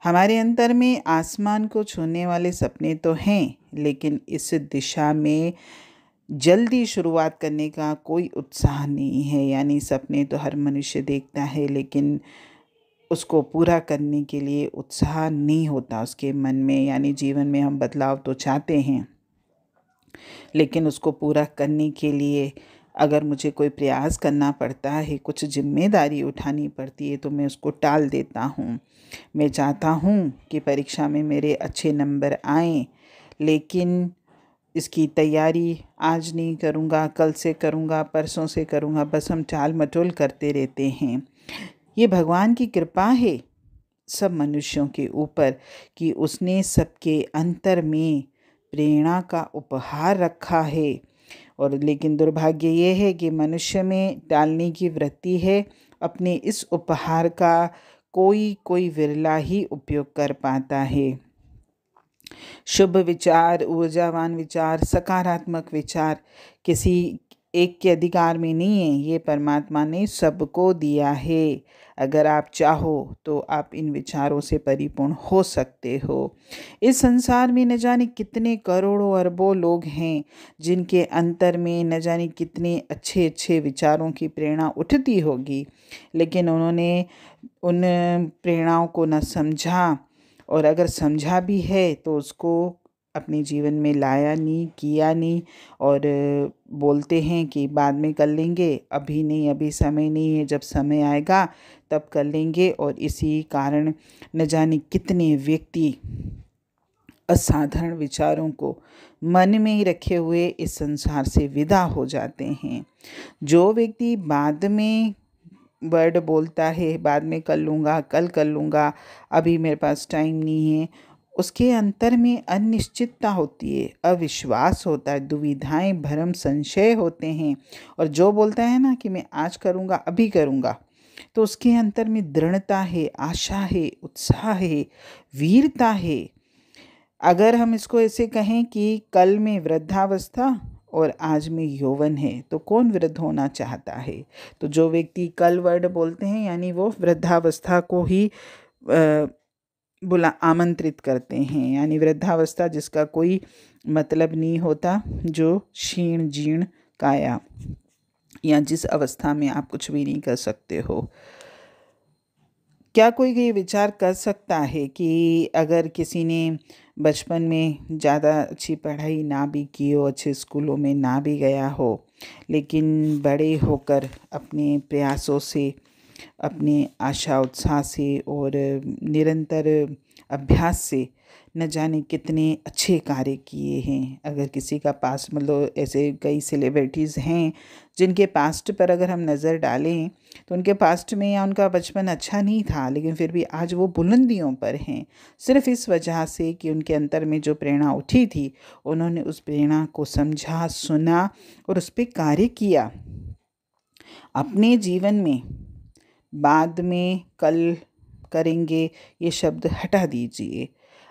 हमारे अंतर में आसमान को छूने वाले सपने तो हैं, लेकिन इस दिशा में जल्दी शुरुआत करने का कोई उत्साह नहीं है। यानी सपने तो हर मनुष्य देखता है, लेकिन उसको पूरा करने के लिए उत्साह नहीं होता उसके मन में। यानी जीवन में हम बदलाव तो चाहते हैं, लेकिन उसको पूरा करने के लिए अगर मुझे कोई प्रयास करना पड़ता है, कुछ जिम्मेदारी उठानी पड़ती है, तो मैं उसको टाल देता हूँ। मैं चाहता हूँ कि परीक्षा में मेरे अच्छे नंबर आएं, लेकिन इसकी तैयारी आज नहीं करूँगा, कल से करूँगा, परसों से करूँगा, बस हम टाल मटोल करते रहते हैं। ये भगवान की कृपा है सब मनुष्यों के ऊपर कि उसने सबके अंतर में प्रेरणा का उपहार रखा है। और लेकिन दुर्भाग्य ये है कि मनुष्य में टालने की वृत्ति है। अपने इस उपहार का कोई कोई विरला ही उपयोग कर पाता है। शुभ विचार, ऊर्जावान विचार, सकारात्मक विचार किसी एक के अधिकार में नहीं है, ये परमात्मा ने सबको दिया है। अगर आप चाहो तो आप इन विचारों से परिपूर्ण हो सकते हो। इस संसार में न जाने कितने करोड़ों अरबों लोग हैं जिनके अंतर में न जाने कितने अच्छे अच्छे विचारों की प्रेरणा उठती होगी, लेकिन उन्होंने उन प्रेरणाओं को न समझा, और अगर समझा भी है तो उसको अपने जीवन में लाया नहीं, किया नहीं, और बोलते हैं कि बाद में कर लेंगे, अभी नहीं, अभी समय नहीं है, जब समय आएगा तब कर लेंगे। और इसी कारण न जाने कितने व्यक्ति असाधारण विचारों को मन में ही रखे हुए इस संसार से विदा हो जाते हैं। जो व्यक्ति बाद में वर्ड बोलता है, बाद में कर लूँगा, कल कर लूँगा, अभी मेरे पास टाइम नहीं है, उसके अंतर में अनिश्चितता होती है, अविश्वास होता है, दुविधाएं, भरम, संशय होते हैं। और जो बोलता है ना कि मैं आज करूँगा, अभी करूँगा, तो उसके अंतर में दृढ़ता है, आशा है, उत्साह है, वीरता है। अगर हम इसको ऐसे कहें कि कल में वृद्धावस्था और आज में यौवन है, तो कौन वृद्ध होना चाहता है? तो जो व्यक्ति कल वर्ड बोलते हैं, यानी वो वृद्धावस्था को ही बुला आमंत्रित करते हैं। यानी वृद्धावस्था जिसका कोई मतलब नहीं होता, जो क्षीण जीर्ण काया, या जिस अवस्था में आप कुछ भी नहीं कर सकते हो। क्या कोई ये विचार कर सकता है कि अगर किसी ने बचपन में ज़्यादा अच्छी पढ़ाई ना भी की हो, अच्छे स्कूलों में ना भी गया हो, लेकिन बड़े होकर अपने प्रयासों से, अपने आशा उत्साह से और निरंतर अभ्यास से न जाने कितने अच्छे कार्य किए हैं? अगर किसी का पास्ट, मतलब ऐसे कई सेलिब्रिटीज़ हैं जिनके पास्ट पर अगर हम नज़र डालें तो उनके पास्ट में या उनका बचपन अच्छा नहीं था, लेकिन फिर भी आज वो बुलंदियों पर हैं, सिर्फ इस वजह से कि उनके अंतर में जो प्रेरणा उठी थी, उन्होंने उस प्रेरणा को समझा, सुना और उस पर कार्य किया। अपने जीवन में बाद में, कल करेंगे, ये शब्द हटा दीजिए।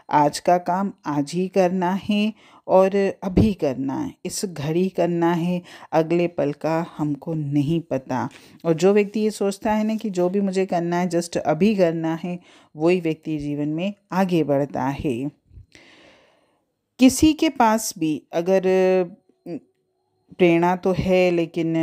आज का काम आज ही करना है और अभी करना है, इस घड़ी करना है, अगले पल का हमको नहीं पता। और जो व्यक्ति ये सोचता है ना कि जो भी मुझे करना है जस्ट अभी करना है, वही व्यक्ति जीवन में आगे बढ़ता है। किसी के पास भी अगर प्रेरणा तो है, लेकिन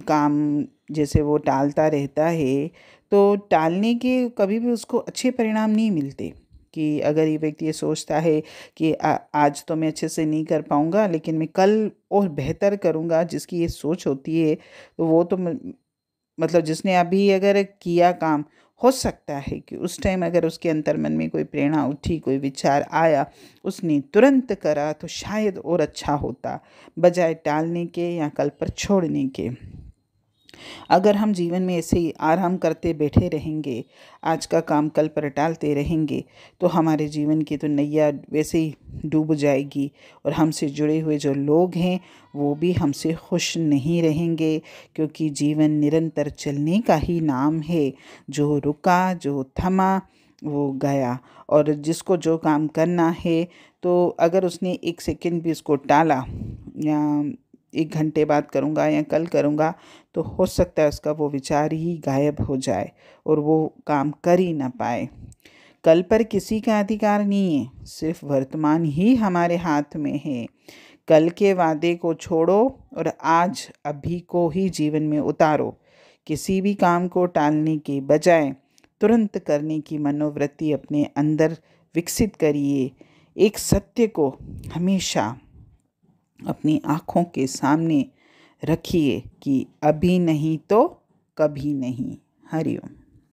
काम जैसे वो टालता रहता है, तो टालने के कभी भी उसको अच्छे परिणाम नहीं मिलते। कि अगर ये व्यक्ति ये सोचता है कि आज तो मैं अच्छे से नहीं कर पाऊँगा, लेकिन मैं कल और बेहतर करूँगा, जिसकी ये सोच होती है, तो वो तो मतलब जिसने अभी अगर किया काम, हो सकता है कि उस टाइम अगर उसके अंतर मन में कोई प्रेरणा उठी, कोई विचार आया, उसने तुरंत करा, तो शायद और अच्छा होता, बजाय टालने के या कल पर छोड़ने के। अगर हम जीवन में ऐसे ही आराम करते बैठे रहेंगे, आज का काम कल पर टालते रहेंगे, तो हमारे जीवन की तो नैया वैसे ही डूब जाएगी, और हमसे जुड़े हुए जो लोग हैं वो भी हमसे खुश नहीं रहेंगे, क्योंकि जीवन निरंतर चलने का ही नाम है। जो रुका, जो थमा, वो गया। और जिसको जो काम करना है, तो अगर उसने एक सेकंड भी उसको टाला, या 1 घंटे बाद करूँगा या कल करूँगा, तो हो सकता है उसका वो विचार ही गायब हो जाए और वो काम कर ही ना पाए। कल पर किसी का अधिकार नहीं है, सिर्फ वर्तमान ही हमारे हाथ में है। कल के वादे को छोड़ो और आज अभी को ही जीवन में उतारो। किसी भी काम को टालने के बजाय तुरंत करने की मनोवृत्ति अपने अंदर विकसित करिए। एक सत्य को हमेशा अपनी आँखों के सामने रखिए कि अभी नहीं तो कभी नहीं। हरिओम।